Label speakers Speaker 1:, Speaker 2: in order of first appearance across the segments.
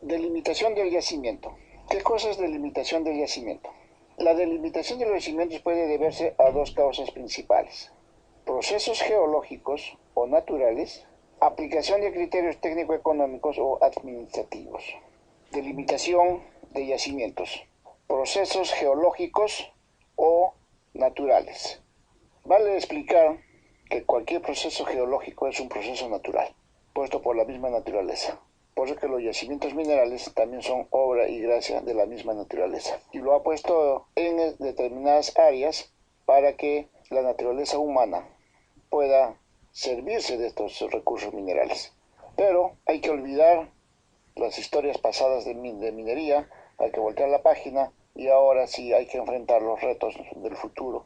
Speaker 1: Delimitación del yacimiento. ¿Qué cosa es delimitación del yacimiento? La delimitación de los yacimientos puede deberse a dos causas principales: procesos geológicos o naturales, aplicación de criterios técnico-económicos o administrativos. Delimitación de yacimientos, procesos geológicos o naturales. Vale explicar que cualquier proceso geológico es un proceso natural, puesto por la misma naturaleza. Por eso que los yacimientos minerales también son obra y gracia de la misma naturaleza. Y lo ha puesto en determinadas áreas para que la naturaleza humana pueda servirse de estos recursos minerales. Pero hay que olvidar las historias pasadas de minería, hay que voltear la página y ahora sí hay que enfrentar los retos del futuro,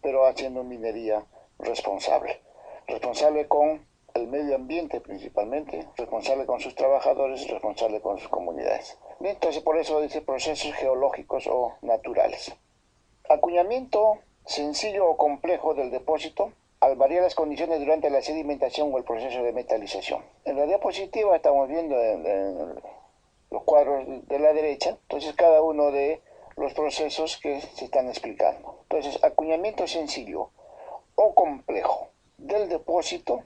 Speaker 1: pero haciendo minería responsable. Responsable con el medio ambiente principalmente, responsable con sus trabajadores, responsable con sus comunidades. Entonces por eso dice procesos geológicos o naturales. Acuñamiento sencillo o complejo del depósito al variar las condiciones durante la sedimentación o el proceso de metalización. En la diapositiva estamos viendo en los cuadros de la derecha, entonces cada uno de los procesos que se están explicando. Entonces, acuñamiento sencillo o complejo del depósito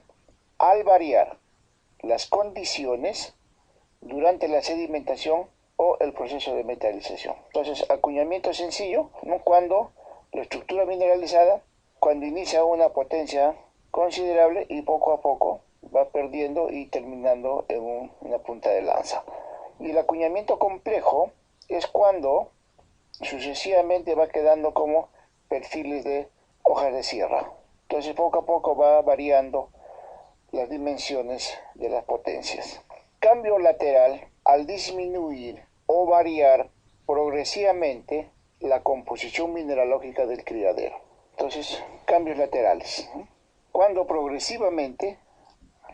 Speaker 1: al variar las condiciones durante la sedimentación o el proceso de metalización. Entonces, acuñamiento sencillo, ¿no? Cuando la estructura mineralizada, cuando inicia una potencia considerable y poco a poco va perdiendo y terminando en una punta de lanza. Y el acuñamiento complejo es cuando sucesivamente va quedando como perfiles de hojas de sierra. Entonces poco a poco va variando las dimensiones de las potencias. Cambio lateral al disminuir o variar progresivamente la composición mineralógica del criadero. Entonces, cambios laterales. Cuando progresivamente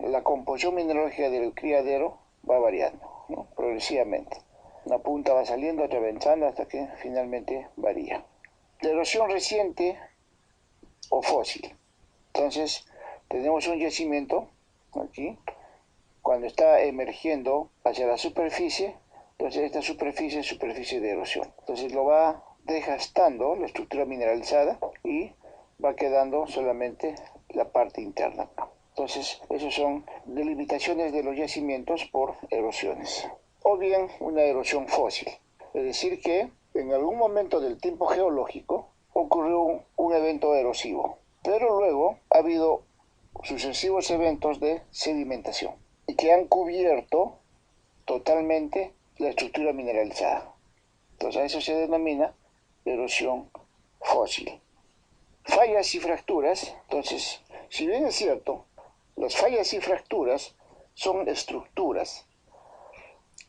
Speaker 1: la composición mineralógica del criadero va variando, ¿no? Progresivamente. Una punta va saliendo, otra avanzando hasta que finalmente varía. La erosión reciente o fósil. Entonces, tenemos un yacimiento aquí. Cuando está emergiendo hacia la superficie, entonces esta superficie es superficie de erosión. Entonces lo va desgastando la estructura mineralizada y va quedando solamente la parte interna. Entonces, esas son delimitaciones de los yacimientos por erosiones. O bien una erosión fósil. Es decir que en algún momento del tiempo geológico ocurrió un evento erosivo, pero luego ha habido sucesivos eventos de sedimentación y que han cubierto totalmente la estructura mineralizada. Entonces a eso se denomina erosión fósil. Fallas y fracturas. Entonces, si bien es cierto, las fallas y fracturas son estructuras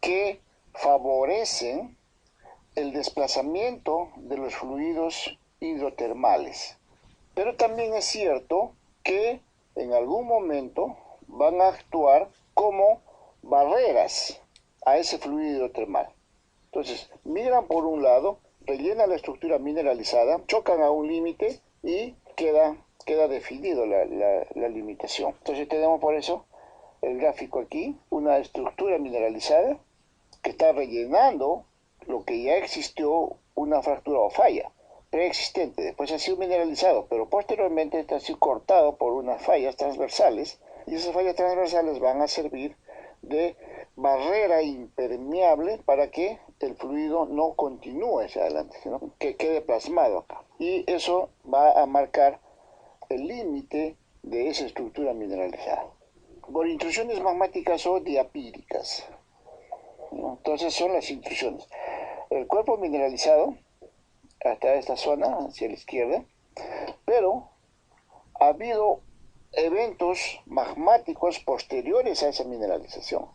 Speaker 1: que favorecen el desplazamiento de los fluidos hidrotermales. Pero también es cierto que en algún momento van a actuar como barreras a ese fluido hidrotermal. Entonces, migran por un lado, rellenan la estructura mineralizada, chocan a un límite y queda definido la limitación. Entonces tenemos por eso el gráfico aquí, una estructura mineralizada que está rellenando lo que ya existió una fractura o falla preexistente, después ha sido mineralizado, pero posteriormente está sido cortado por unas fallas transversales, y esas fallas transversales van a servir de barrera impermeable para que el fluido no continúe hacia adelante, sino que quede plasmado acá. Y eso va a marcar el límite de esa estructura mineralizada. Por intrusiones magmáticas o diapíricas. Entonces son las intrusiones. El cuerpo mineralizado hasta esta zona, hacia la izquierda, pero ha habido eventos magmáticos posteriores a esa mineralización.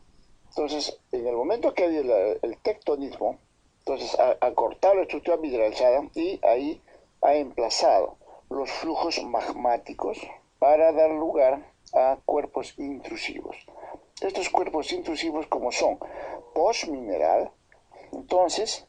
Speaker 1: Entonces, en el momento que ha habido el tectonismo, entonces ha cortado la estructura mineralizada y ahí ha emplazado los flujos magmáticos para dar lugar a cuerpos intrusivos. Estos cuerpos intrusivos, como son postmineral, entonces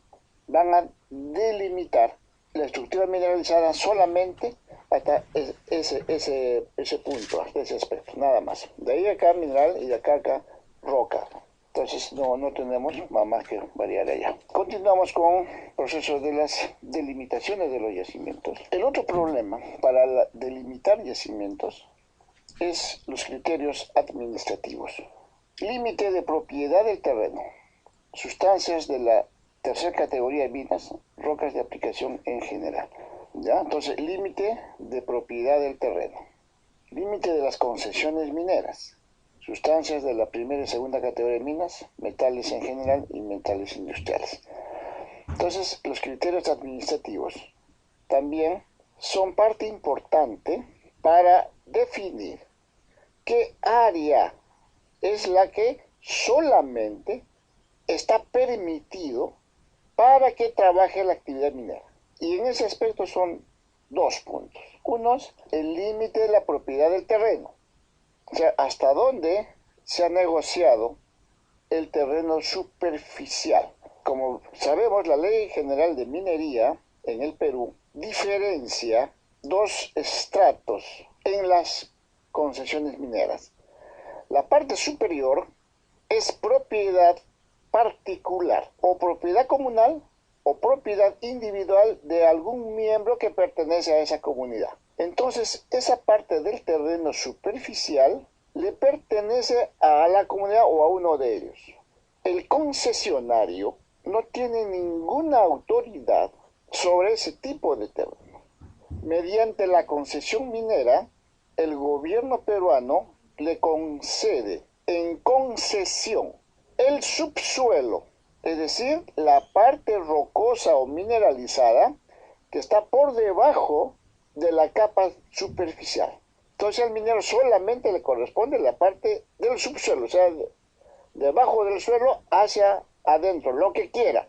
Speaker 1: van a delimitar la estructura mineralizada solamente hasta ese punto, hasta ese aspecto, nada más. De ahí acá mineral y de acá roca. Entonces no tenemos más que variar allá. Continuamos con el proceso de las delimitaciones de los yacimientos. El otro problema para delimitar yacimientos es los criterios administrativos. Límite de propiedad del terreno. Sustancias de la tercera categoría de minas, rocas de aplicación en general. ¿Ya? Entonces, límite de propiedad del terreno. Límite de las concesiones mineras. Sustancias de la primera y segunda categoría de minas, metales en general y metales industriales. Entonces, los criterios administrativos también son parte importante para definir qué área es la que solamente está permitido para que trabaje la actividad minera. Y en ese aspecto son dos puntos. Uno es el límite de la propiedad del terreno. O sea, hasta dónde se ha negociado el terreno superficial. Como sabemos, la Ley General de Minería en el Perú diferencia dos estratos en las concesiones mineras. La parte superior es propiedad particular o propiedad comunal o propiedad individual de algún miembro que pertenece a esa comunidad. Entonces, esa parte del terreno superficial le pertenece a la comunidad o a uno de ellos. El concesionario no tiene ninguna autoridad sobre ese tipo de terreno. Mediante la concesión minera, el gobierno peruano le concede en concesión el subsuelo, es decir, la parte rocosa o mineralizada que está por debajo de la capa superficial. Entonces al minero solamente le corresponde la parte del subsuelo, o sea, debajo del suelo hacia adentro, lo que quiera.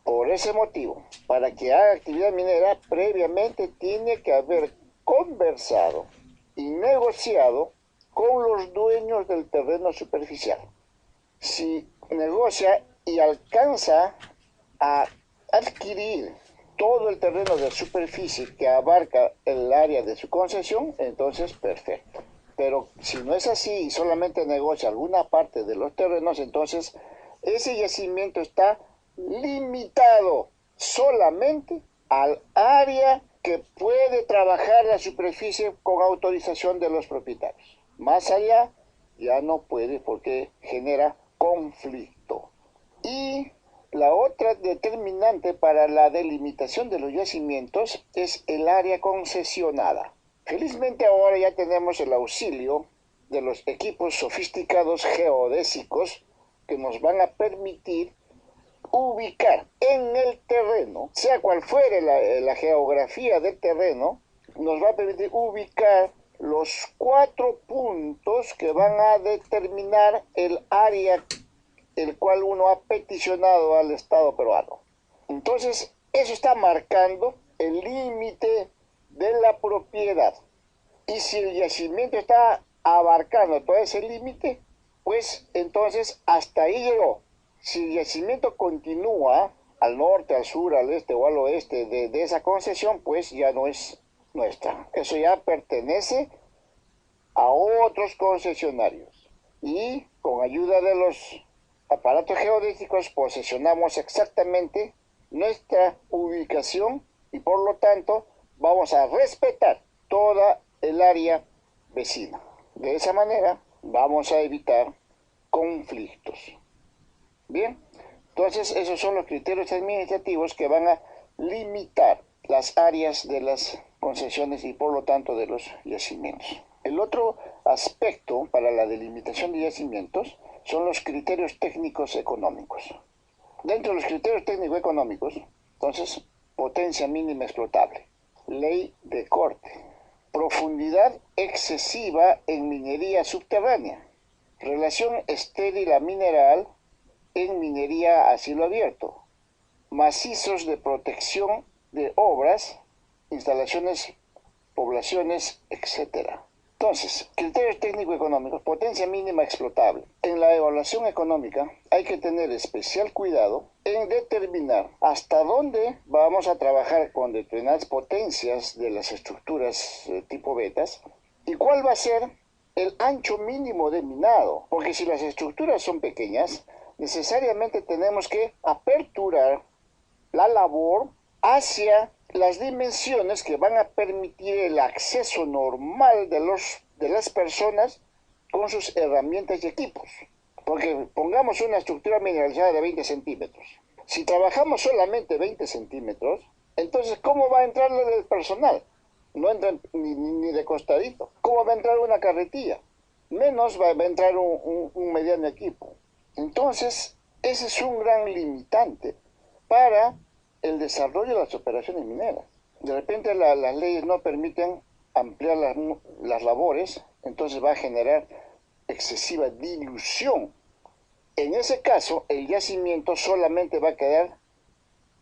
Speaker 1: Por ese motivo, para que haga actividad minera, previamente tiene que haber conversado y negociado con los dueños del terreno superficial. Si negocia y alcanza a adquirir todo el terreno de superficie que abarca el área de su concesión, entonces perfecto. Pero si no es así y solamente negocia alguna parte de los terrenos, entonces ese yacimiento está limitado solamente al área que puede trabajar la superficie con autorización de los propietarios. Más allá ya no puede porque genera conflicto. Y la otra determinante para la delimitación de los yacimientos es el área concesionada. Felizmente ahora ya tenemos el auxilio de los equipos sofisticados geodésicos que nos van a permitir ubicar en el terreno, sea cual fuere la geografía del terreno, nos va a permitir ubicar los 4 puntos que van a determinar el área el cual uno ha peticionado al Estado peruano. Entonces, eso está marcando el límite de la propiedad. Y si el yacimiento está abarcando todo ese límite, pues entonces hasta ahí llegó. Si el yacimiento continúa al norte, al sur, al este o al oeste de esa concesión, pues ya no es nuestra. Eso ya pertenece a otros concesionarios. Y con ayuda de los aparatos geodésicos posesionamos exactamente nuestra ubicación y por lo tanto vamos a respetar toda el área vecina. De esa manera vamos a evitar conflictos. Bien, entonces esos son los criterios administrativos que van a limitar las áreas de las concesiones y por lo tanto de los yacimientos. El otro aspecto para la delimitación de yacimientos son los criterios técnicos económicos. Dentro de los criterios técnicos económicos, entonces, potencia mínima explotable, ley de corte, profundidad excesiva en minería subterránea, relación estéril a mineral en minería a cielo abierto, macizos de protección de obras, instalaciones, poblaciones, etc. Entonces, criterios técnico-económicos, potencia mínima explotable. En la evaluación económica hay que tener especial cuidado en determinar hasta dónde vamos a trabajar con determinadas potencias de las estructuras tipo betas y cuál va a ser el ancho mínimo de minado. Porque si las estructuras son pequeñas, necesariamente tenemos que aperturar la labor hacia las dimensiones que van a permitir el acceso normal de las personas con sus herramientas y equipos. Porque pongamos una estructura mineralizada de 20 centímetros. Si trabajamos solamente 20 centímetros, entonces ¿cómo va a entrar el personal? No entra ni de costadito. ¿Cómo va a entrar una carretilla? Menos va a entrar un mediano equipo. Entonces, ese es un gran limitante para el desarrollo de las operaciones mineras. De repente las leyes no permiten ampliar las labores, entonces va a generar excesiva dilución. En ese caso, el yacimiento solamente va a quedar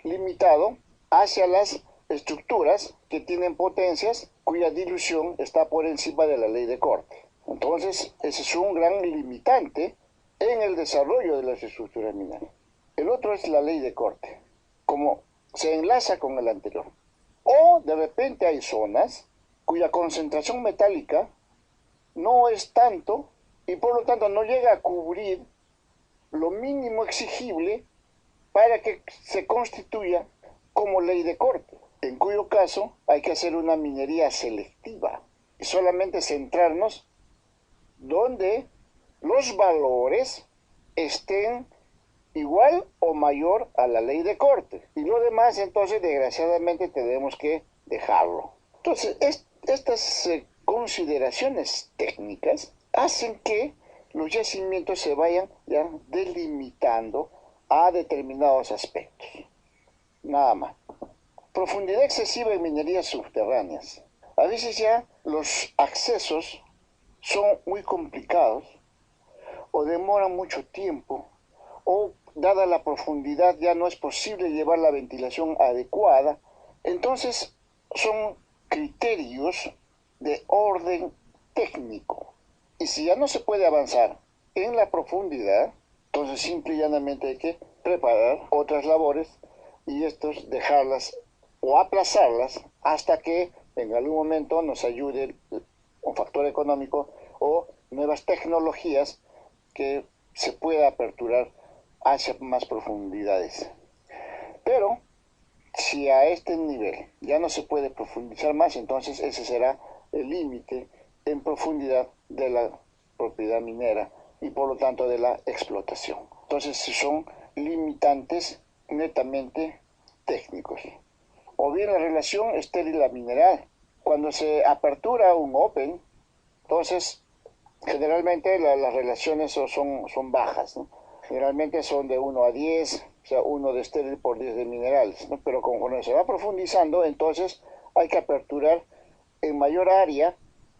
Speaker 1: limitado hacia las estructuras que tienen potencias cuya dilución está por encima de la ley de corte. Entonces, ese es un gran limitante en el desarrollo de las estructuras mineras. El otro es la ley de corte, como se enlaza con el anterior. O de repente hay zonas cuya concentración metálica no es tanto y por lo tanto no llega a cubrir lo mínimo exigible para que se constituya como ley de corte, en cuyo caso hay que hacer una minería selectiva y solamente centrarnos donde los valores estén igual o mayor a la ley de corte. Y lo demás, entonces, desgraciadamente, tenemos que dejarlo. Entonces, estas consideraciones técnicas hacen que los yacimientos se vayan ya delimitando a determinados aspectos. Nada más. Profundidad excesiva en minerías subterráneas. A veces ya los accesos son muy complicados o demoran mucho tiempo o dada la profundidad ya no es posible llevar la ventilación adecuada. Entonces son criterios de orden técnico. Y si ya no se puede avanzar en la profundidad, entonces simple y llanamente hay que preparar otras labores y estos dejarlas o aplazarlas hasta que en algún momento nos ayude un factor económico o nuevas tecnologías que se pueda aperturar hacia más profundidades. Pero si a este nivel ya no se puede profundizar más, entonces ese será el límite en profundidad de la propiedad minera y por lo tanto de la explotación. Entonces son limitantes netamente técnicos. O bien la relación estéril-mineral. Cuando se apertura un open, entonces generalmente las relaciones son bajas, ¿no? Generalmente son de 1 a 10, o sea, 1 de estéril por 10 de minerales, ¿no? Pero conforme se va profundizando, entonces hay que aperturar en mayor área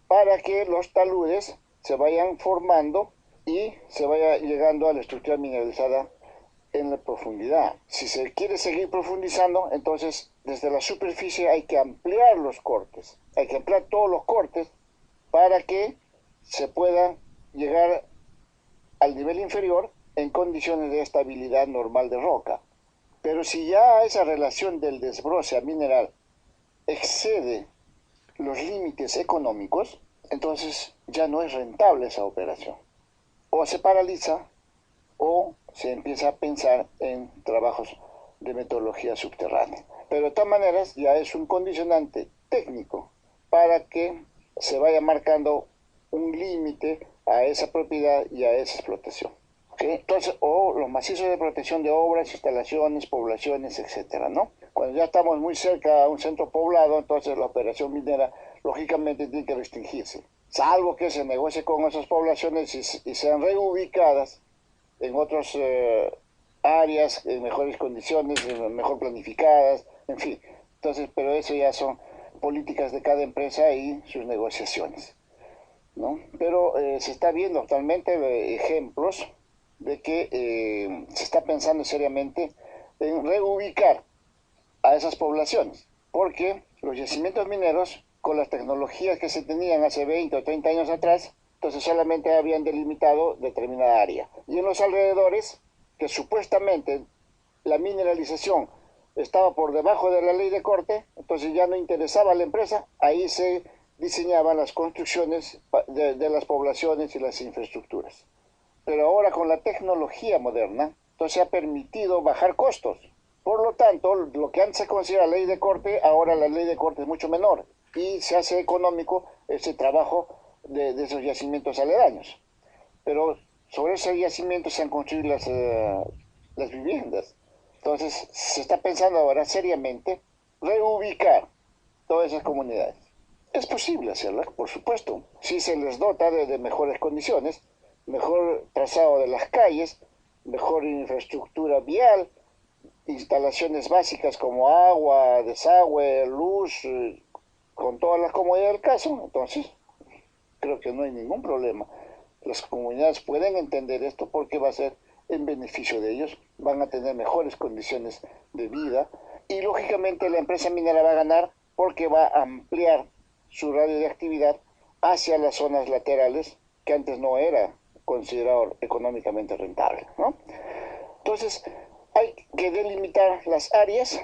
Speaker 1: para que los taludes se vayan formando y se vaya llegando a la estructura mineralizada en la profundidad. Si se quiere seguir profundizando, entonces desde la superficie hay que ampliar los cortes, hay que ampliar todos los cortes para que se pueda llegar al nivel inferior en condiciones de estabilidad normal de roca. Pero si ya esa relación del desbroce a mineral excede los límites económicos, entonces ya no es rentable esa operación. O se paraliza o se empieza a pensar en trabajos de metodología subterránea. Pero de todas maneras ya es un condicionante técnico para que se vaya marcando un límite a esa propiedad y a esa explotación. ¿Okay? Entonces, o los macizos de protección de obras, instalaciones, poblaciones, etcétera, ¿no? Cuando ya estamos muy cerca a un centro poblado, entonces la operación minera lógicamente tiene que restringirse, salvo que se negocie con esas poblaciones y sean reubicadas en otras áreas, en mejores condiciones, mejor planificadas, en fin. Entonces, pero eso ya son políticas de cada empresa y sus negociaciones, ¿no? Pero se está viendo actualmente ejemplos de que se está pensando seriamente en reubicar a esas poblaciones, porque los yacimientos mineros, con las tecnologías que se tenían hace 20 o 30 años atrás, entonces solamente habían delimitado determinada área. Y en los alrededores, que supuestamente la mineralización estaba por debajo de la ley de corte, entonces ya no interesaba a la empresa, ahí se diseñaban las construcciones de las poblaciones y las infraestructuras. pero ahora con la tecnología moderna, entonces se ha permitido bajar costos. Por lo tanto, lo que antes se considera ley de corte, ahora la ley de corte es mucho menor y se hace económico ese trabajo de esos yacimientos aledaños. Pero sobre esos yacimientos se han construido las viviendas. Entonces, se está pensando ahora seriamente reubicar todas esas comunidades. Es posible hacerlo, por supuesto, si se les dota de mejores condiciones, mejor trazado de las calles, mejor infraestructura vial, instalaciones básicas como agua, desagüe, luz, con todas las comodidades del caso. Entonces creo que no hay ningún problema. Las comunidades pueden entender esto porque va a ser en beneficio de ellos, van a tener mejores condiciones de vida y lógicamente la empresa minera va a ganar porque va a ampliar su radio de actividad hacia las zonas laterales que antes no era considerado económicamente rentable, ¿no? Entonces hay que delimitar las áreas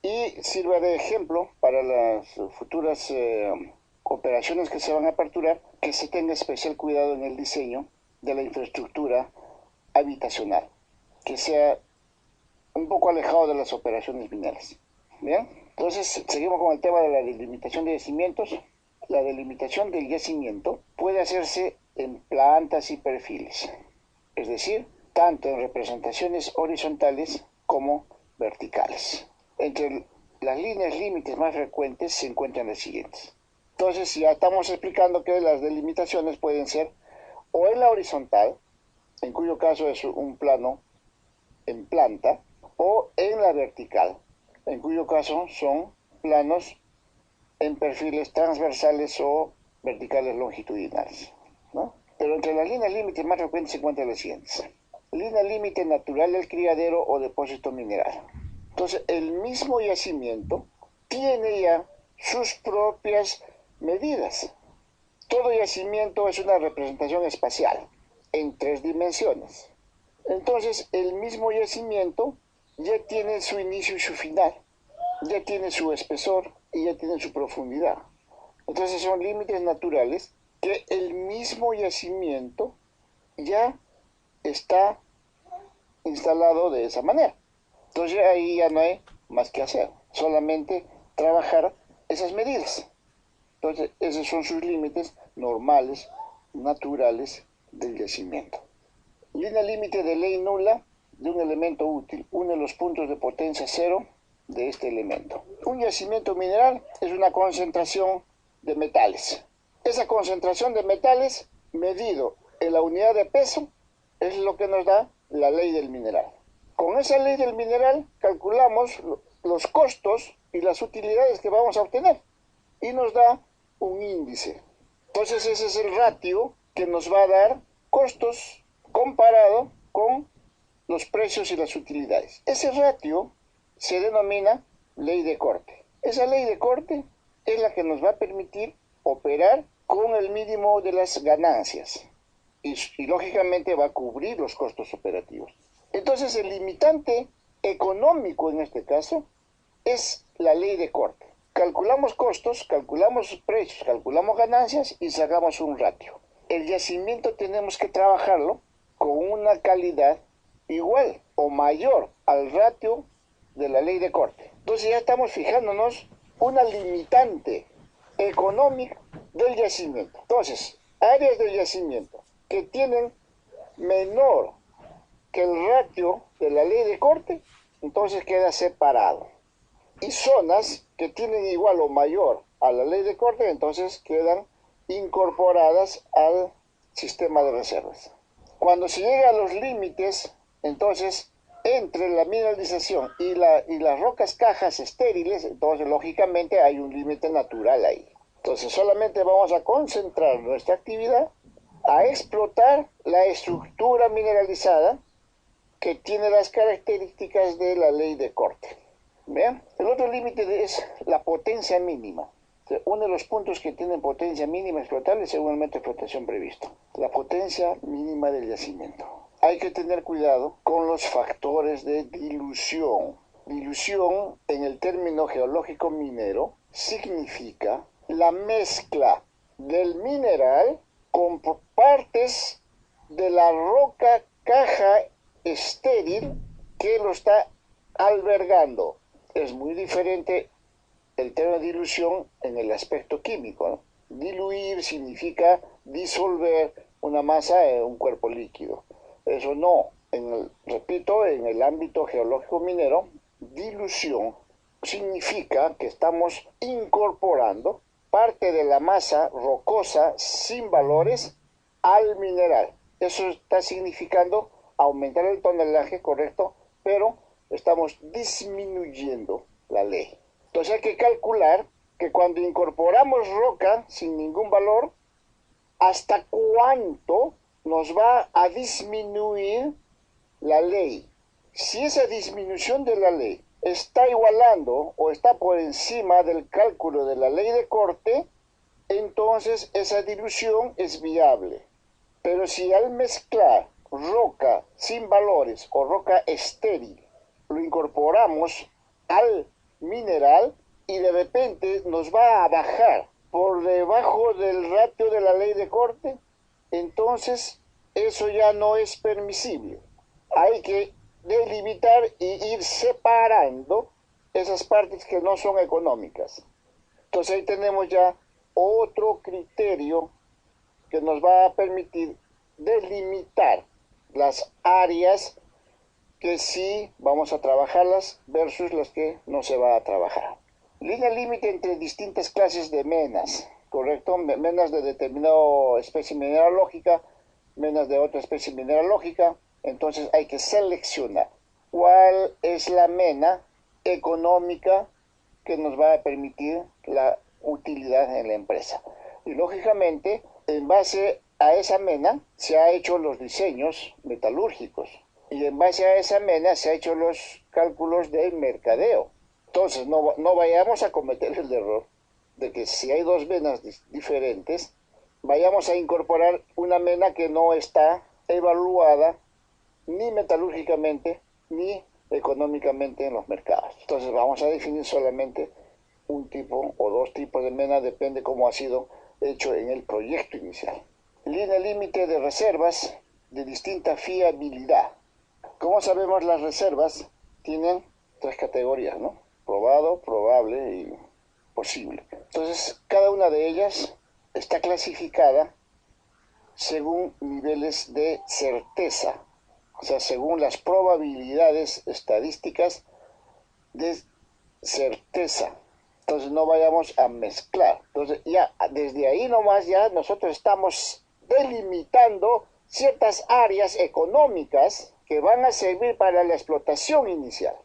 Speaker 1: y sirva de ejemplo para las futuras operaciones que se van a aperturar, que se tenga especial cuidado en el diseño de la infraestructura habitacional, que sea un poco alejado de las operaciones mineras. ¿Bien? Entonces, seguimos con el tema de la delimitación de yacimientos. La delimitación del yacimiento puede hacerse en plantas y perfiles, es decir, tanto en representaciones horizontales como verticales. Entre las líneas límites más frecuentes se encuentran las siguientes. Entonces, ya estamos explicando que las delimitaciones pueden ser o en la horizontal, en cuyo caso es un plano en planta, o en la vertical, en cuyo caso son planos en perfiles transversales o verticales longitudinales, ¿no? Pero entre las líneas límites más frecuentes se encuentran las siguientes. Línea límite natural del criadero o depósito mineral. Entonces, el mismo yacimiento tiene ya sus propias medidas. Todo yacimiento es una representación espacial en 3 dimensiones. Entonces, el mismo yacimiento ya tiene su inicio y su final, ya tiene su espesor y ya tiene su profundidad. Entonces, son límites naturales que el mismo yacimiento ya está instalado de esa manera. Entonces, ahí ya no hay más que hacer, solamente trabajar esas medidas. Entonces, esos son sus límites normales, naturales del yacimiento. Línea límite de ley nula de un elemento útil. Une los puntos de potencia cero de este elemento. Un yacimiento mineral es una concentración de metales. Esa concentración de metales, medido en la unidad de peso, es lo que nos da la ley del mineral. Con esa ley del mineral calculamos los costos y las utilidades que vamos a obtener y nos da un índice. Entonces ese es el ratio que nos va a dar costos comparado con los precios y las utilidades. Ese ratio se denomina ley de corte. Esa ley de corte es la que nos va a permitir operar con el mínimo de las ganancias y lógicamente va a cubrir los costos operativos. Entonces el limitante económico en este caso es la ley de corte. Calculamos costos, calculamos precios, calculamos ganancias y sacamos un ratio. El yacimiento tenemos que trabajarlo con una calidad igual o mayor al ratio de la ley de corte. Entonces ya estamos fijándonos una limitante económica del yacimiento. Entonces, áreas del yacimiento que tienen menor que el ratio de la ley de corte, entonces queda separado. Y zonas que tienen igual o mayor a la ley de corte, entonces quedan incorporadas al sistema de reservas. Cuando se llega a los límites, entonces, entre la mineralización y las rocas cajas estériles, entonces lógicamente hay un límite natural ahí. Entonces solamente vamos a concentrar nuestra actividad a explotar la estructura mineralizada que tiene las características de la ley de corte. ¿Vean? El otro límite es la potencia mínima. Uno de los puntos que tienen potencia mínima explotable según el método de explotación previsto. La potencia mínima del yacimiento. Hay que tener cuidado con los factores de dilución. Dilución, en el término geológico minero, significa la mezcla del mineral con partes de la roca caja estéril que lo está albergando. Es muy diferente el término dilución en el aspecto químico, ¿no? Diluir significa disolver una masa en un cuerpo líquido. Eso no, repito, en el ámbito geológico minero, dilución significa que estamos incorporando parte de la masa rocosa sin valores al mineral. Eso está significando aumentar el tonelaje, correcto, pero estamos disminuyendo la ley. Entonces hay que calcular que cuando incorporamos roca sin ningún valor, ¿hasta cuánto nos va a disminuir la ley? Si esa disminución de la ley está igualando o está por encima del cálculo de la ley de corte, entonces esa dilución es viable. Pero si al mezclar roca sin valores o roca estéril lo incorporamos al mineral y de repente nos va a bajar por debajo del ratio de la ley de corte, entonces eso ya no es permisible. Hay que delimitar y ir separando esas partes que no son económicas. Entonces ahí tenemos ya otro criterio que nos va a permitir delimitar las áreas que sí vamos a trabajarlas versus las que no se va a trabajar. Línea límite entre distintas clases de menas, ¿correcto? Menas de determinada especie mineralógica, menas de otra especie mineralógica. Entonces hay que seleccionar cuál es la mena económica que nos va a permitir la utilidad en la empresa. Y lógicamente, en base a esa mena se han hecho los diseños metalúrgicos y en base a esa mena se han hecho los cálculos de mercadeo. Entonces no vayamos a cometer el error de que si hay dos menas diferentes, vayamos a incorporar una mena que no está evaluada ni metalúrgicamente ni económicamente en los mercados. Entonces vamos a definir solamente un tipo o dos tipos de mena, depende cómo ha sido hecho en el proyecto inicial. Línea límite de reservas de distinta fiabilidad. Como sabemos, las reservas tienen tres categorías, ¿no? Probado, probable y posible. Entonces, cada una de ellas está clasificada según niveles de certeza, o sea, según las probabilidades estadísticas de certeza. Entonces no vayamos a mezclar. Entonces ya desde ahí nomás ya nosotros estamos delimitando ciertas áreas económicas que van a servir para la explotación inicial.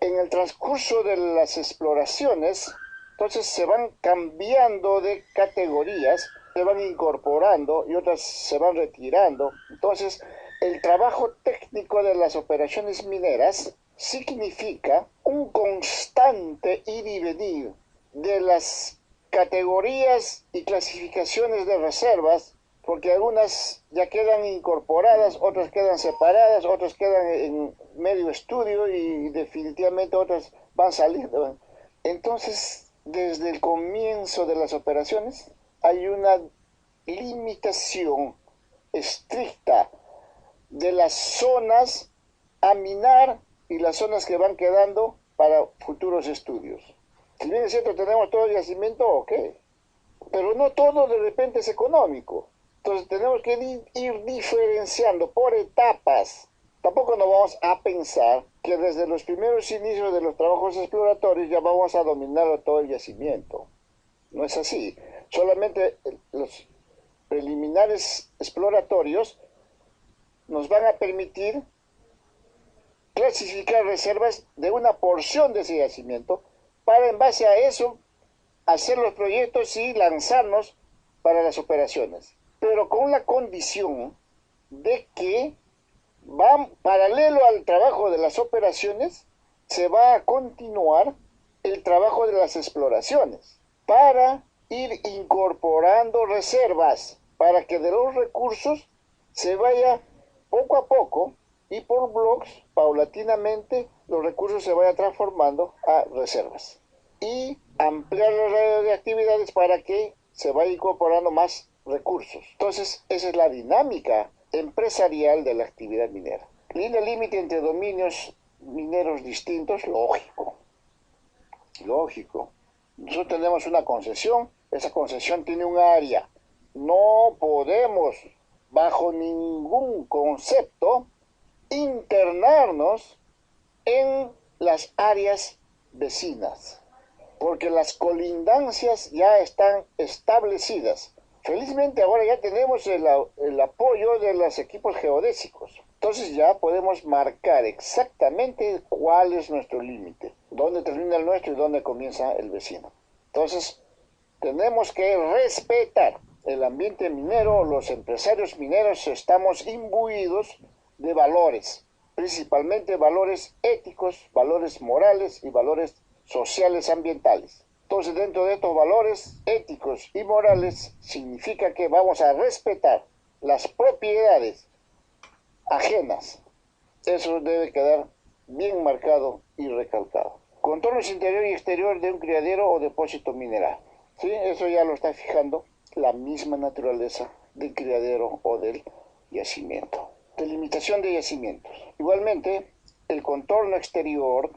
Speaker 1: En el transcurso de las exploraciones, entonces se van cambiando de categorías, se van incorporando y otras se van retirando. Entonces, el trabajo técnico de las operaciones mineras significa un constante ir y venir de las categorías y clasificaciones de reservas, porque algunas ya quedan incorporadas, otras quedan separadas, otras quedan en medio estudio y definitivamente otras van saliendo. Entonces, desde el comienzo de las operaciones hay una limitación estricta de las zonas a minar y las zonas que van quedando para futuros estudios. Si bien es cierto, tenemos todo el yacimiento, ok, pero no todo de repente es económico. Entonces tenemos que ir diferenciando por etapas. Tampoco nos vamos a pensar que desde los primeros inicios de los trabajos exploratorios ya vamos a dominar todo el yacimiento. No es así. Solamente los preliminares exploratorios nos van a permitir clasificar reservas de una porción de ese yacimiento para en base a eso hacer los proyectos y lanzarnos para las operaciones. Pero con la condición de que van paralelo al trabajo de las operaciones, se va a continuar el trabajo de las exploraciones para ir incorporando reservas, para que de los recursos se vaya poco a poco y por bloques, paulatinamente, los recursos se vayan transformando a reservas. Y ampliar los radios de actividades para que se vaya incorporando más recursos. Entonces, esa es la dinámica empresarial de la actividad minera. Línea límite entre dominios mineros distintos, lógico, lógico. Nosotros tenemos una concesión, esa concesión tiene un área. No podemos, bajo ningún concepto, internarnos en las áreas vecinas, porque las colindancias ya están establecidas. Felizmente ahora ya tenemos el apoyo de los equipos geodésicos. Entonces ya podemos marcar exactamente cuál es nuestro límite, dónde termina el nuestro y dónde comienza el vecino. Entonces tenemos que respetar el ambiente minero. Los empresarios mineros estamos imbuidos de valores, principalmente valores éticos, valores morales y valores sociales ambientales. Entonces, dentro de estos valores éticos y morales, significa que vamos a respetar las propiedades ajenas. Eso debe quedar bien marcado y recalcado. Contornos interior y exterior de un criadero o depósito mineral. ¿Sí? Eso ya lo está fijando la misma naturaleza del criadero o del yacimiento. Delimitación de yacimientos. Igualmente, el contorno exterior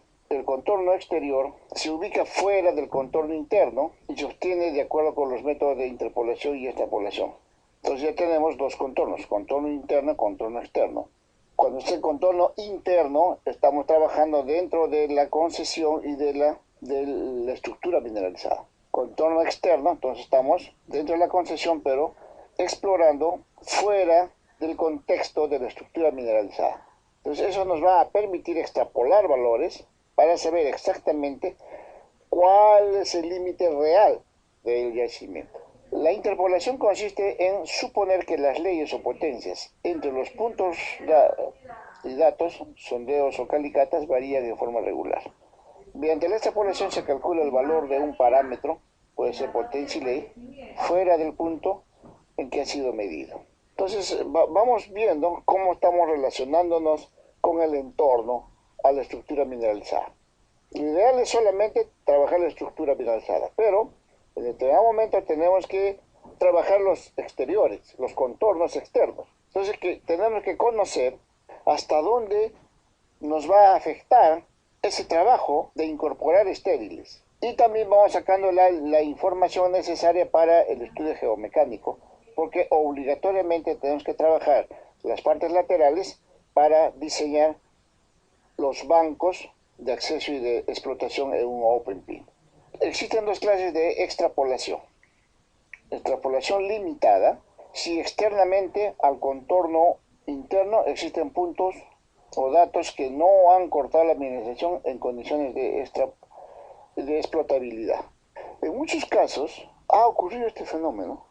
Speaker 1: se ubica fuera del contorno interno y se obtiene de acuerdo con los métodos de interpolación y extrapolación. Entonces ya tenemos dos contornos, contorno interno y contorno externo. Cuando es el contorno interno, estamos trabajando dentro de la concesión y de la estructura mineralizada. Contorno externo, entonces estamos dentro de la concesión, pero explorando fuera del contexto de la estructura mineralizada. Entonces eso nos va a permitir extrapolar valores para saber exactamente cuál es el límite real del yacimiento. La interpolación consiste en suponer que las leyes o potencias entre los puntos y datos, sondeos o calicatas varían de forma regular. Mediante la extrapolación se calcula el valor de un parámetro, puede ser potencia y ley, fuera del punto en que ha sido medido. Entonces vamos viendo cómo estamos relacionándonos con el entorno a la estructura mineralizada. Lo ideal es solamente trabajar la estructura mineralizada, pero en determinado momento tenemos que trabajar los exteriores, los contornos externos. Entonces tenemos que conocer hasta dónde nos va a afectar ese trabajo de incorporar estériles. Y también vamos sacando la información necesaria para el estudio geomecánico, porque obligatoriamente tenemos que trabajar las partes laterales para diseñar los bancos de acceso y de explotación en un open pit. Existen dos clases de extrapolación. Extrapolación limitada, si externamente al contorno interno existen puntos o datos que no han cortado la mineralización en condiciones de explotabilidad. En muchos casos ha ocurrido este fenómeno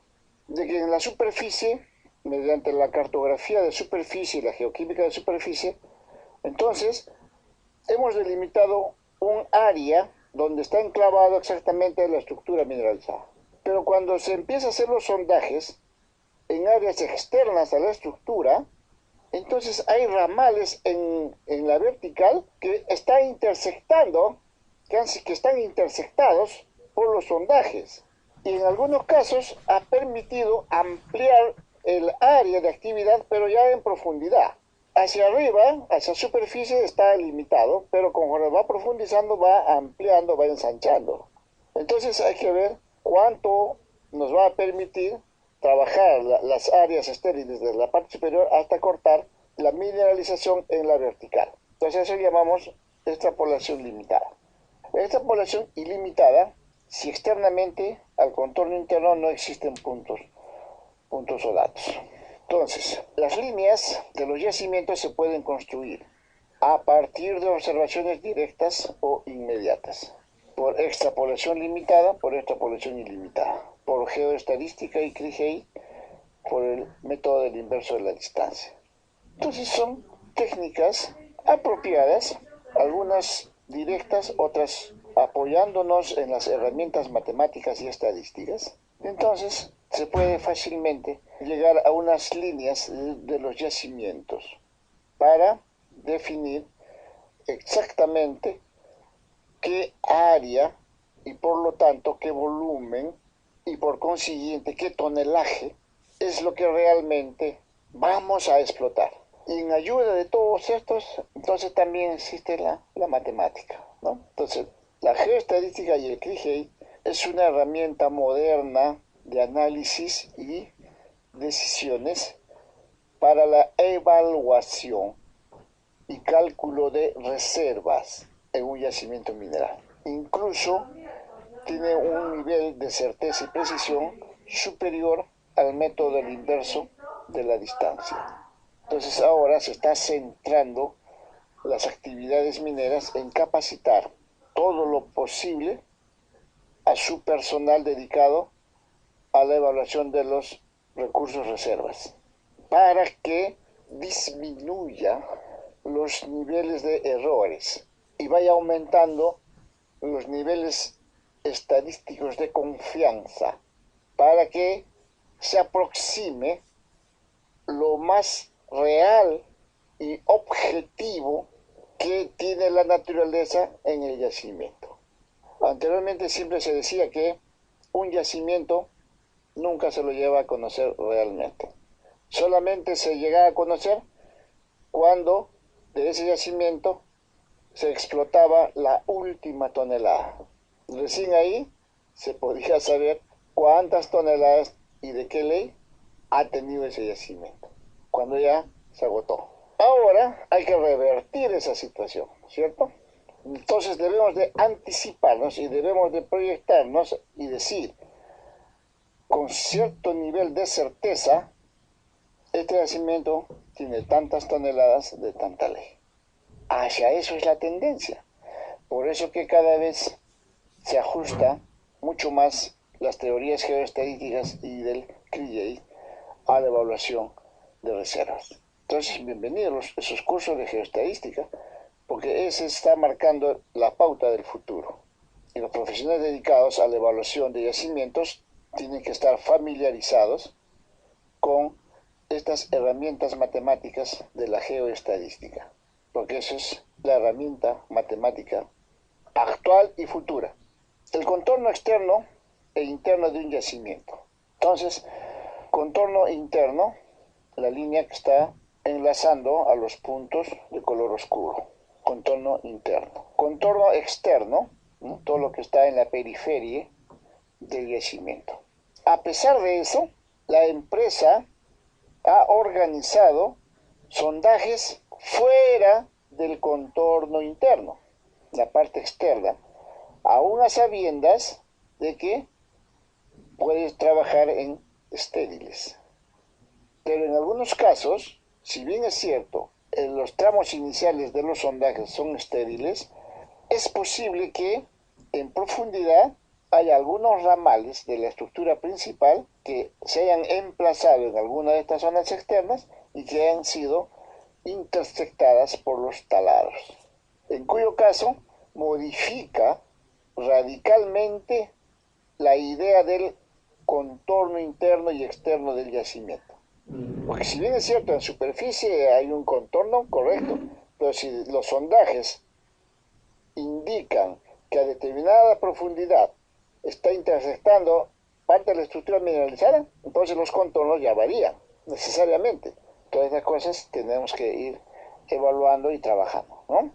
Speaker 1: de que en la superficie, mediante la cartografía de superficie y la geoquímica de superficie, entonces hemos delimitado un área donde está enclavado exactamente la estructura mineralizada. Pero cuando se empieza a hacer los sondajes en áreas externas a la estructura, entonces hay ramales en la vertical que están intersectando, que están intersectados por los sondajes. Y en algunos casos ha permitido ampliar el área de actividad, pero ya en profundidad. Hacia arriba, hacia superficie está limitado, pero conforme va profundizando, va ampliando, va ensanchando. Entonces hay que ver cuánto nos va a permitir trabajar las áreas estériles desde la parte superior hasta cortar la mineralización en la vertical. Entonces eso llamamos extrapolación limitada. Extrapolación ilimitada, si externamente al contorno interno no existen puntos o datos. Entonces, las líneas de los yacimientos se pueden construir a partir de observaciones directas o inmediatas, por extrapolación limitada, por extrapolación ilimitada, por geoestadística y CRIGEI, por el método del inverso de la distancia. Entonces son técnicas apropiadas, algunas directas, otras apoyándonos en las herramientas matemáticas y estadísticas. Entonces se puede fácilmente llegar a unas líneas de los yacimientos para definir exactamente qué área y por lo tanto qué volumen y por consiguiente qué tonelaje es lo que realmente vamos a explotar. Y en ayuda de todos estos, entonces también existe la matemática, ¿no? Entonces, la geoestadística y el CRIGEI es una herramienta moderna de análisis y decisiones para la evaluación y cálculo de reservas en un yacimiento mineral. Incluso tiene un nivel de certeza y precisión superior al método del inverso de la distancia. Entonces ahora se está centrando las actividades mineras en capacitar todo lo posible a su personal dedicado a la evaluación de los recursos reservas para que disminuya los niveles de errores y vaya aumentando los niveles estadísticos de confianza para que se aproxime lo más real y objetivo que tiene la naturaleza en el yacimiento. Anteriormente siempre se decía que un yacimiento nunca se lo lleva a conocer realmente. Solamente se llega a conocer cuando de ese yacimiento se explotaba la última tonelada. Recién ahí se podía saber cuántas toneladas y de qué ley ha tenido ese yacimiento, cuando ya se agotó. Ahora hay que revertir esa situación, ¿cierto? Entonces debemos de anticiparnos y debemos de proyectarnos y decir con cierto nivel de certeza, este yacimiento tiene tantas toneladas de tanta ley. Hacia eso es la tendencia. Por eso que cada vez se ajusta mucho más las teorías geoestadísticas y del CRIGEI a la evaluación de reservas. Entonces, bienvenidos esos cursos de geoestadística, porque ese está marcando la pauta del futuro. Y los profesionales dedicados a la evaluación de yacimientos tienen que estar familiarizados con estas herramientas matemáticas de la geoestadística, porque esa es la herramienta matemática actual y futura. El contorno externo e interno de un yacimiento. Entonces, contorno interno, la línea que está enlazando a los puntos de color oscuro. Contorno interno. Contorno externo, ¿no? Todo lo que está en la periferia del yacimiento. A pesar de eso, la empresa ha organizado sondajes fuera del contorno interno, la parte externa, aún a sabiendas de que puedes trabajar en estériles. Pero en algunos casos, si bien es cierto, en los tramos iniciales de los sondajes son estériles, es posible que en profundidad haya algunos ramales de la estructura principal que se hayan emplazado en alguna de estas zonas externas y que hayan sido intersectadas por los talados, en cuyo caso modifica radicalmente la idea del contorno interno y externo del yacimiento. Porque si bien es cierto, en superficie hay un contorno correcto, pero si los sondajes indican que a determinada profundidad está intersectando parte de la estructura mineralizada, entonces los contornos ya varían necesariamente. Todas estas cosas tenemos que ir evaluando y trabajando, ¿no?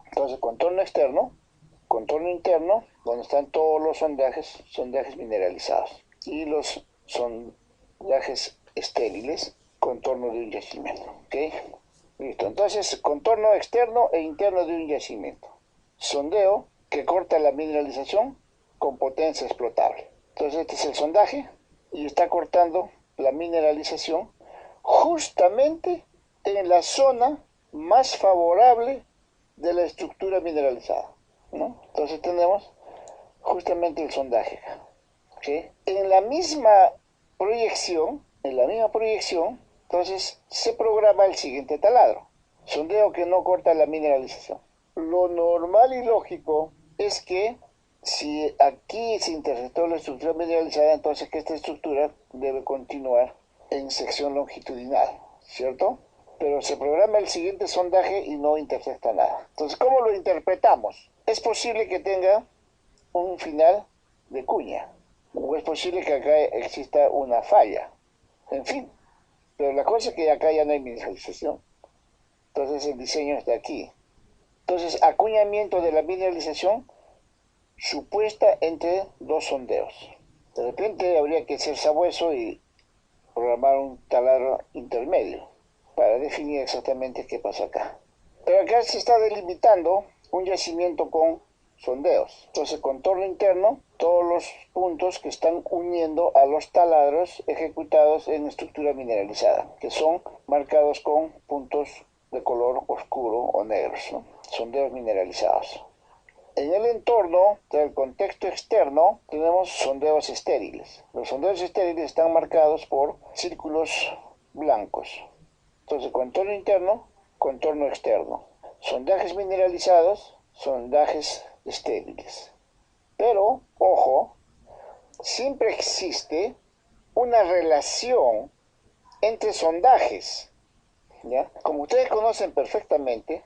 Speaker 1: Entonces, contorno externo, contorno interno, donde están todos los sondajes mineralizados, y los sondajes estériles, contorno de un yacimiento, ¿ok? Listo, entonces, contorno externo e interno de un yacimiento. Sondeo que corta la mineralización con potencia explotable. Entonces, este es el sondaje y está cortando la mineralización justamente en la zona más favorable de la estructura mineralizada, ¿no? Entonces tenemos justamente el sondaje, ¿sí? En la misma proyección, entonces se programa el siguiente taladro. Sondeo que no corta la mineralización. Lo normal y lógico es que si aquí se intersectó la estructura mineralizada, entonces que esta estructura debe continuar en sección longitudinal, ¿cierto? Pero se programa el siguiente sondaje y no intersecta nada. Entonces, ¿cómo lo interpretamos? Es posible que tenga un final de cuña, o es posible que acá exista una falla. En fin, Pero la cosa es que acá ya no hay mineralización. Entonces el diseño está aquí. Entonces, acuñamiento de la mineralización supuesta entre dos sondeos. De repente habría que ser sabueso y programar un taladro intermedio para definir exactamente qué pasa acá. Pero acá se está delimitando un yacimiento con sondeos. Entonces, contorno interno, todos los puntos que están uniendo a los taladros ejecutados en estructura mineralizada, que son marcados con puntos de color oscuro o negros, ¿no? Sondeos mineralizados. En el entorno del contexto externo tenemos sondeos estériles. Los sondeos estériles están marcados por círculos blancos. Entonces, contorno interno, contorno externo. Sondajes mineralizados, sondajes estériles. Pero, ojo, siempre existe una relación entre sondajes, ¿ya? Como ustedes conocen perfectamente,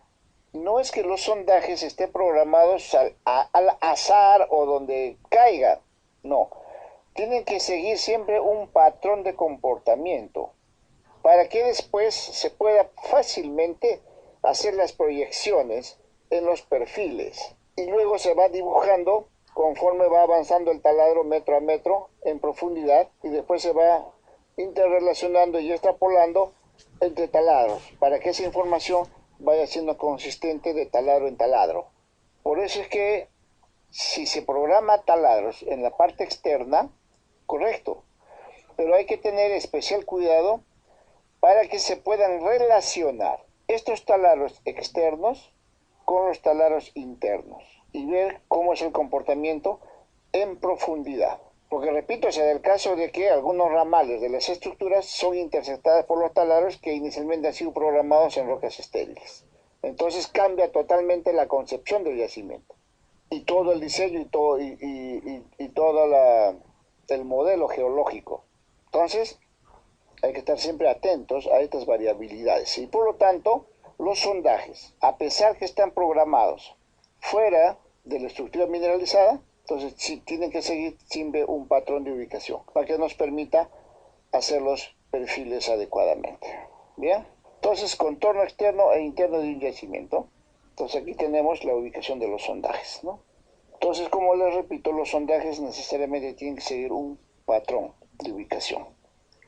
Speaker 1: no es que los sondajes estén programados al azar o donde caiga, no. Tienen que seguir siempre un patrón de comportamiento para que después se pueda fácilmente hacer las proyecciones en los perfiles. Y luego se va dibujando conforme va avanzando el taladro metro a metro en profundidad y después se va interrelacionando y extrapolando entre taladros para que esa información vaya siendo consistente de taladro en taladro. Por eso es que si se programa taladros en la parte externa, correcto, pero hay que tener especial cuidado para que se puedan relacionar estos taladros externos con los taladros internos y ver cómo es el comportamiento en profundidad. Porque repito, se da el caso de que algunos ramales de las estructuras son interceptadas por los taladros que inicialmente han sido programados en rocas estériles. Entonces cambia totalmente la concepción del yacimiento y todo el diseño y todo el modelo geológico. Entonces hay que estar siempre atentos a estas variabilidades y por lo tanto los sondajes, a pesar que están programados fuera de la estructura mineralizada, entonces sí tienen que seguir siempre un patrón de ubicación para que nos permita hacer los perfiles adecuadamente. Bien, entonces contorno externo e interno de un yacimiento. Entonces aquí tenemos la ubicación de los sondajes, ¿no? Entonces, como les repito, los sondajes necesariamente tienen que seguir un patrón de ubicación,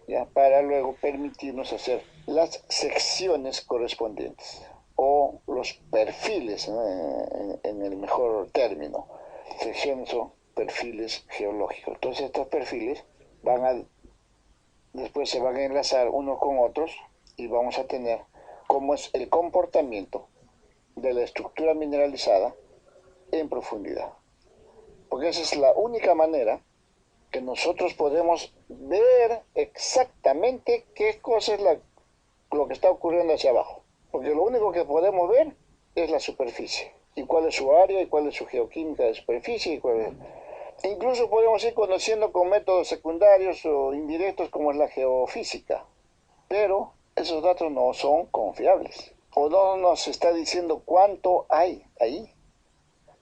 Speaker 1: ¿ya? Para luego permitirnos hacer las secciones correspondientes o los perfiles, ¿no? en el mejor término, secciones o perfiles geológicos. Entonces estos perfiles después se van a enlazar unos con otros y vamos a tener cómo es el comportamiento de la estructura mineralizada en profundidad. Porque esa es la única manera que nosotros podemos ver exactamente qué cosa es lo que está ocurriendo hacia abajo. Porque lo único que podemos ver es la superficie. Y cuál es su área, y cuál es su geoquímica de superficie, y cuál es... Incluso podemos ir conociendo con métodos secundarios o indirectos como es la geofísica. Pero esos datos no son confiables. O no nos está diciendo cuánto hay ahí.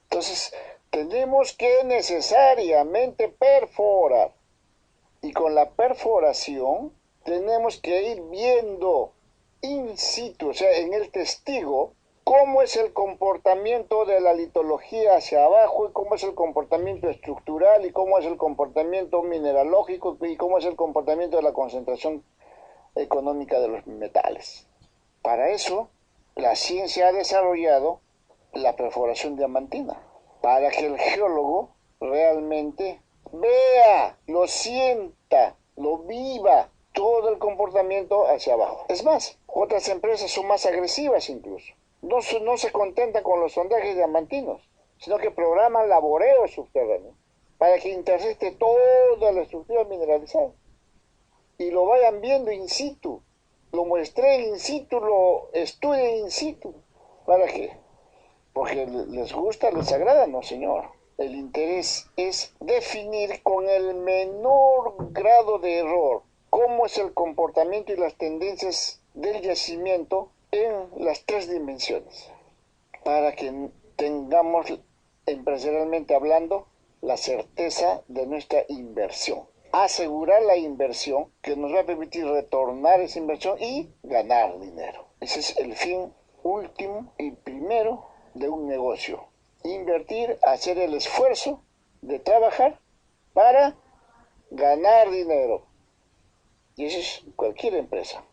Speaker 1: Entonces, tenemos que necesariamente perforar. Y con la perforación tenemos que ir viendo in situ, o sea, en el testigo, cómo es el comportamiento de la litología hacia abajo y cómo es el comportamiento estructural y cómo es el comportamiento mineralógico y cómo es el comportamiento de la concentración económica de los metales. Para eso, la ciencia ha desarrollado la perforación diamantina, para que el geólogo realmente vea, lo sienta, lo viva, todo el comportamiento hacia abajo. Es más, otras empresas son más agresivas incluso. No se contentan con los sondajes diamantinos, sino que programan laboreos subterráneos para que intercepte toda la estructura mineralizada y lo vayan viendo in situ, lo muestren in situ, lo estudien in situ. ¿Para qué? Porque les gusta, les agrada, no señor. El interés es definir con el menor grado de error cómo es el comportamiento y las tendencias del yacimiento en las tres dimensiones, para que tengamos, empresarialmente hablando, la certeza de nuestra inversión. asegurar la inversión que nos va a permitir retornar esa inversión y ganar dinero. Ese es el fin último y primero de un negocio. Invertir, hacer el esfuerzo de trabajar para ganar dinero. Y eso es cualquier empresa.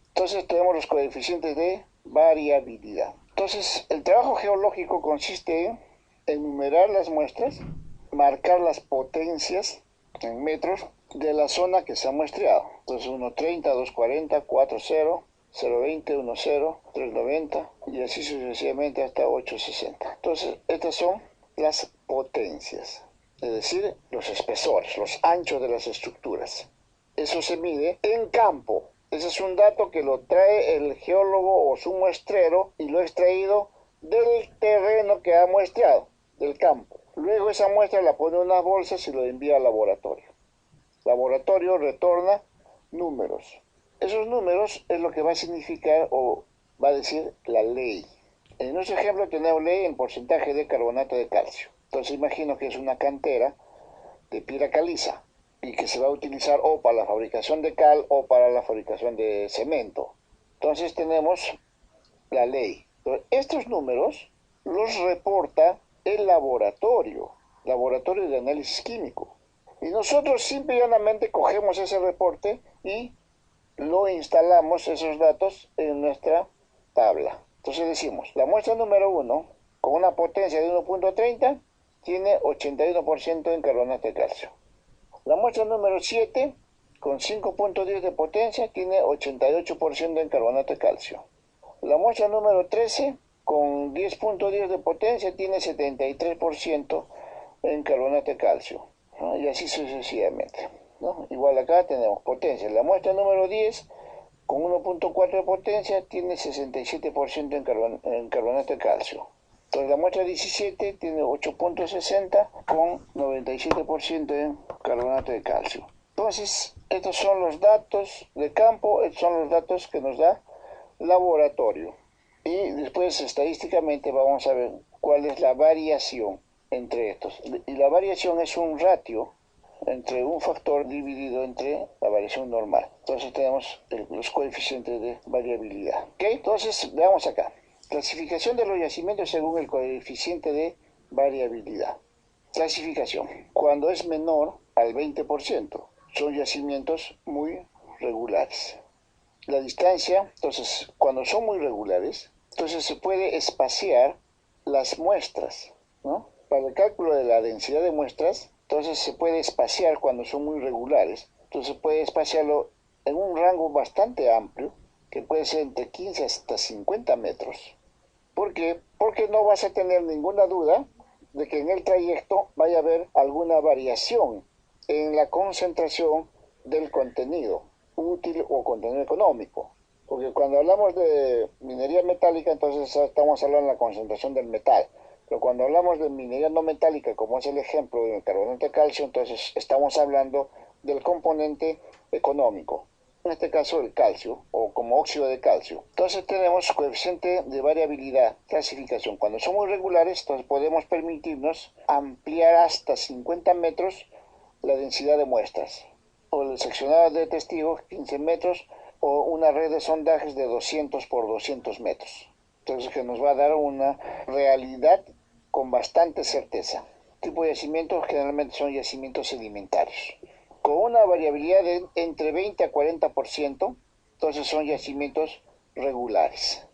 Speaker 1: Entonces tenemos los coeficientes de variabilidad. Entonces el trabajo geológico consiste en enumerar las muestras, marcar las potencias en metros de la zona que se ha muestreado. Entonces 1.30, 2.40, 4.0, 0.20, 1.0, 3.90 y así sucesivamente hasta 8.60. Entonces estas son las potencias, es decir, los espesores, los anchos de las estructuras. Eso se mide en campo. Ese es un dato que lo trae el geólogo o su muestrero y lo ha extraído del terreno que ha muestreado, del campo. Luego esa muestra la pone en unas bolsas y lo envía al laboratorio. El laboratorio retorna números. Esos números es lo que va a significar o va a decir la ley. En nuestro ejemplo tenemos ley en porcentaje de carbonato de calcio. Entonces imagino que es una cantera de piedra caliza y que se va a utilizar o para la fabricación de cal o para la fabricación de cemento. Entonces tenemos la ley. Pero estos números los reporta el laboratorio de análisis químico. Y nosotros simple y llanamente cogemos ese reporte y lo instalamos, esos datos, en nuestra tabla. Entonces decimos, la muestra número 1, con una potencia de 1.30, tiene 81% en carbonato de calcio. La muestra número 7, con 5.10 de potencia, tiene 88% en carbonato de calcio. La muestra número 13, con 10.10 de potencia, tiene 73% en carbonato de calcio, ¿no? Y así sucesivamente, ¿no? Igual acá tenemos potencia. La muestra número 10, con 1.4 de potencia, tiene 67% en carbonato de calcio. Entonces la muestra 17 tiene 8.60 con 97% en carbonato de calcio. Entonces, estos son los datos de campo, estos son los datos que nos da laboratorio. Y después estadísticamente vamos a ver cuál es la variación entre estos. Y la variación es un ratio entre un factor dividido entre la variación normal. Entonces tenemos los coeficientes de variabilidad. ¿Ok? Entonces veamos acá. Clasificación de los yacimientos según el coeficiente de variabilidad. Clasificación. Cuando es menor al 20%, son yacimientos muy regulares. La distancia, entonces, cuando son muy regulares, entonces se puede espaciar las muestras, ¿no? Para el cálculo de la densidad de muestras, entonces se puede espaciar cuando son muy regulares. Entonces se puede espaciarlo en un rango bastante amplio, que puede ser entre 15 hasta 50 metros. ¿Por qué? Porque no vas a tener ninguna duda de que en el trayecto vaya a haber alguna variación en la concentración del contenido útil o contenido económico. Porque cuando hablamos de minería metálica, entonces estamos hablando de la concentración del metal. Pero cuando hablamos de minería no metálica, como es el ejemplo del carbonato de calcio, entonces estamos hablando del componente económico, en este caso el calcio, o como óxido de calcio. Entonces tenemos coeficiente de variabilidad, clasificación. Cuando son muy regulares, entonces podemos permitirnos ampliar hasta 50 metros la densidad de muestras, o el seccionado de testigos, 15 metros, o una red de sondajes de 200 por 200 metros. Entonces que nos va a dar una realidad con bastante certeza. Tipo de yacimientos generalmente son yacimientos sedimentarios, con una variabilidad de entre 20 a 40%, entonces son yacimientos regulares.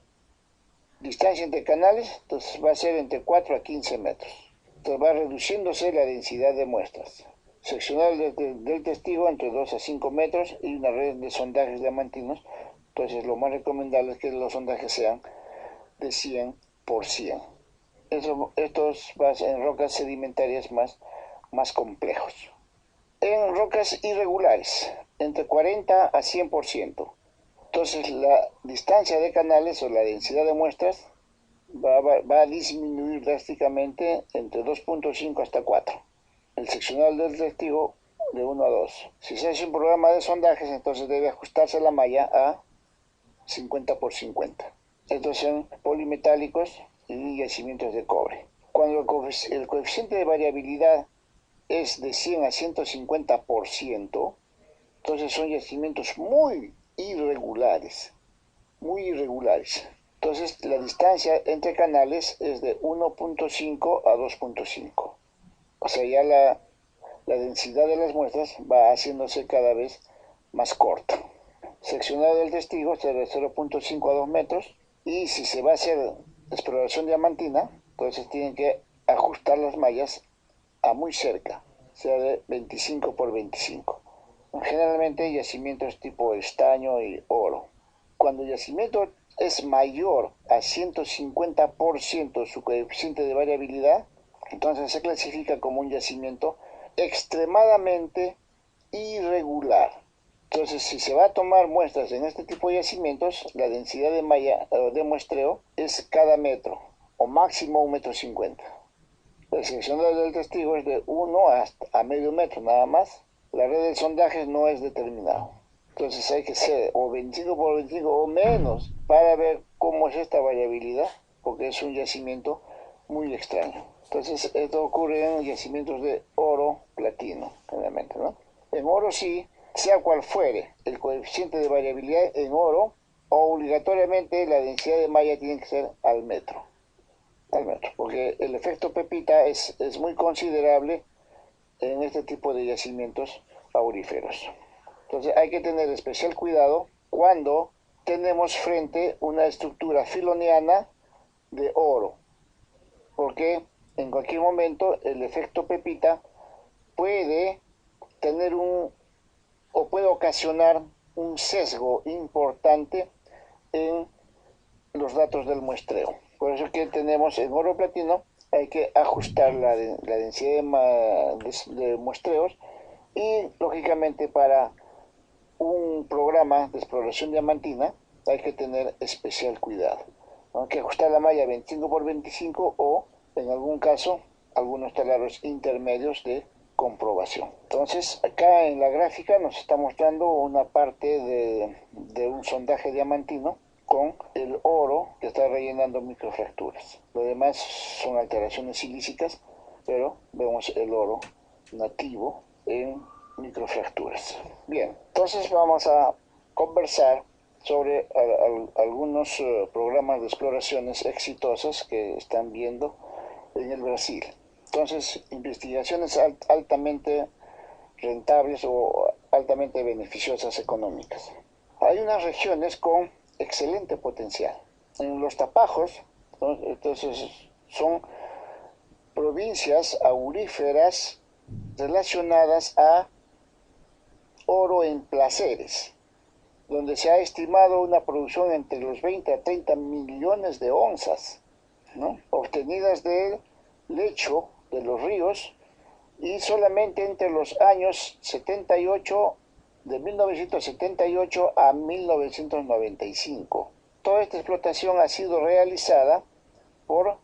Speaker 1: Distancia entre canales, entonces va a ser entre 4 a 15 metros. Entonces va reduciéndose la densidad de muestras. Seccional del testigo entre 2 a 5 metros y una red de sondajes diamantinos. Entonces lo más recomendable es que los sondajes sean de 100 por 100. Estos van en rocas sedimentarias más complejos. En rocas irregulares, entre 40 a 100%. Entonces la distancia de canales o la densidad de muestras va a disminuir drásticamente entre 2.5 hasta 4. El seccional del testigo de 1 a 2. Si se hace un programa de sondajes, entonces debe ajustarse la malla a 50 por 50. Estos son polimetálicos y yacimientos de cobre. Cuando el coeficiente de variabilidad es de 100 a 150%, entonces son yacimientos muy irregulares, muy irregulares. Entonces la distancia entre canales es de 1.5 a 2.5. O sea, ya la densidad de las muestras va haciéndose cada vez más corta. Seccionado del testigo será de 0.5 a 2 metros, y si se va a hacer exploración diamantina, entonces tienen que ajustar las mallas a muy cerca, sea de 25 por 25. Generalmente yacimientos tipo estaño y oro. Cuando el yacimiento es mayor a 150% su coeficiente de variabilidad, entonces se clasifica como un yacimiento extremadamente irregular. Entonces, si se va a tomar muestras en este tipo de yacimientos, la densidad de malla de muestreo es cada metro, o máximo 1,50 m. La sección del testigo es de 1 a medio metro nada más. La red de sondaje no es determinado. Entonces hay que ser o 25 por 25 o menos para ver cómo es esta variabilidad, porque es un yacimiento muy extraño. Entonces esto ocurre en yacimientos de oro, platino, generalmente, ¿no? En oro sí, sea cual fuere el coeficiente de variabilidad en oro, obligatoriamente la densidad de malla tiene que ser al metro, porque el efecto pepita es muy considerable en este tipo de yacimientos auríferos. Entonces hay que tener especial cuidado cuando tenemos frente una estructura filoniana de oro, porque en cualquier momento el efecto pepita puede tener o puede ocasionar un sesgo importante en los datos del muestreo. Por eso que tenemos en oro platino, hay que ajustar la densidad de muestreos, y lógicamente para un programa de exploración diamantina hay que tener especial cuidado. Hay que ajustar la malla 25 por 25 o, en algún caso, algunos taladros intermedios de comprobación. Entonces, acá en la gráfica nos está mostrando una parte de un sondaje diamantino con el oro que está rellenando microfracturas. Lo demás son alteraciones silícicas, pero vemos el oro nativo en microfracturas. Bien, entonces vamos a conversar sobre algunos programas de exploraciones exitosas que están viendo en el Brasil. Entonces, investigaciones altamente rentables o altamente beneficiosas económicas. Hay unas regiones con excelente potencial. En los Tapajos, ¿no? Entonces son provincias auríferas relacionadas a oro en placeres, donde se ha estimado una producción entre los 20 a 30 millones de onzas, ¿no?, obtenidas del lecho de los ríos, y solamente entre los años 78, de 1978 a 1995. Toda esta explotación ha sido realizada por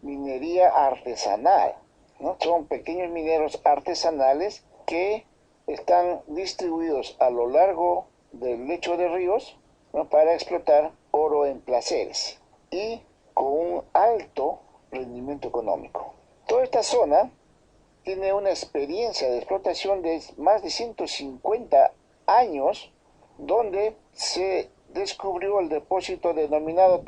Speaker 1: minería artesanal, ¿no? Son pequeños mineros artesanales que están distribuidos a lo largo del lecho de ríos, ¿no?, para explotar oro en placeres y con un alto rendimiento económico. Toda esta zona tiene una experiencia de explotación de más de 150 años, donde se descubrió el depósito denominado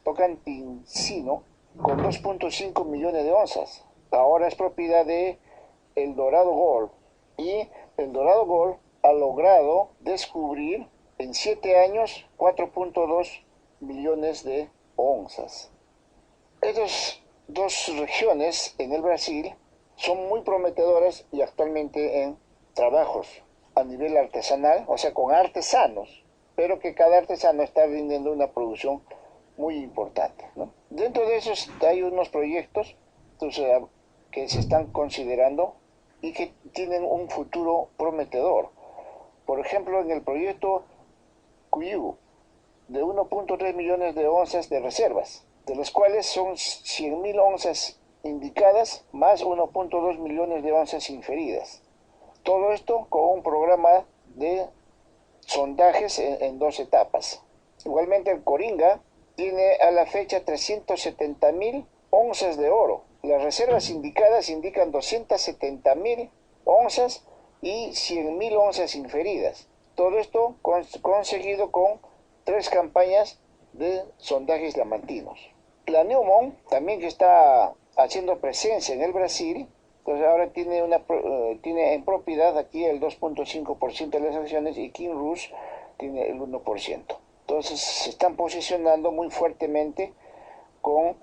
Speaker 1: Tocantinzinho con 2.5 millones de onzas. Ahora es propiedad de El Dorado Gold, y El Dorado Gold ha logrado descubrir en 7 años 4.2 millones de onzas. Estas dos regiones en el Brasil son muy prometedoras y actualmente en trabajos a nivel artesanal, o sea, con artesanos, pero que cada artesano está rindiendo una producción muy importante, ¿no? Dentro de esos hay unos proyectos, entonces, que se están considerando y que tienen un futuro prometedor. Por ejemplo, en el proyecto Cuiú, de 1.3 millones de onzas de reservas, de las cuales son 100.000 onzas indicadas, más 1.2 millones de onzas inferidas. Todo esto con un programa de sondajes en 2 etapas. Igualmente el Coringa tiene a la fecha 370.000 onzas de oro, Las reservas indicadas indican 270.000 onzas y 100.000 onzas inferidas. Todo esto conseguido con 3 campañas de sondajes diamantinos. La Newmont, también que está haciendo presencia en el Brasil, entonces ahora tiene en propiedad aquí el 2.5% de las acciones y Kinross tiene el 1%. Entonces se están posicionando muy fuertemente con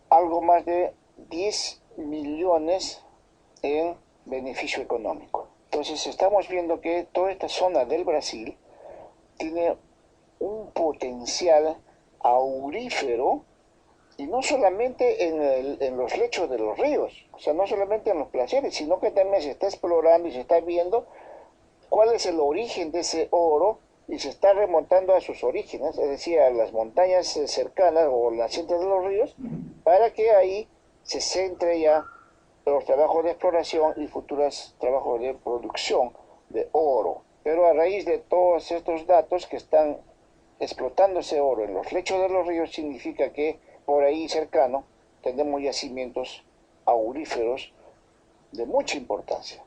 Speaker 1: algo más de 10 millones en beneficio económico. Entonces estamos viendo que toda esta zona del Brasil tiene un potencial aurífero, y no solamente en los lechos de los ríos, o sea, no solamente en los glaciares, sino que también se está explorando y se está viendo cuál es el origen de ese oro y se está remontando a sus orígenes, es decir, a las montañas cercanas o nacientes de los ríos, para que ahí se centre ya los trabajos de exploración y futuros trabajos de producción de oro. Pero a raíz de todos estos datos que están explotando ese oro en los lechos de los ríos, significa que por ahí cercano tenemos yacimientos auríferos de mucha importancia.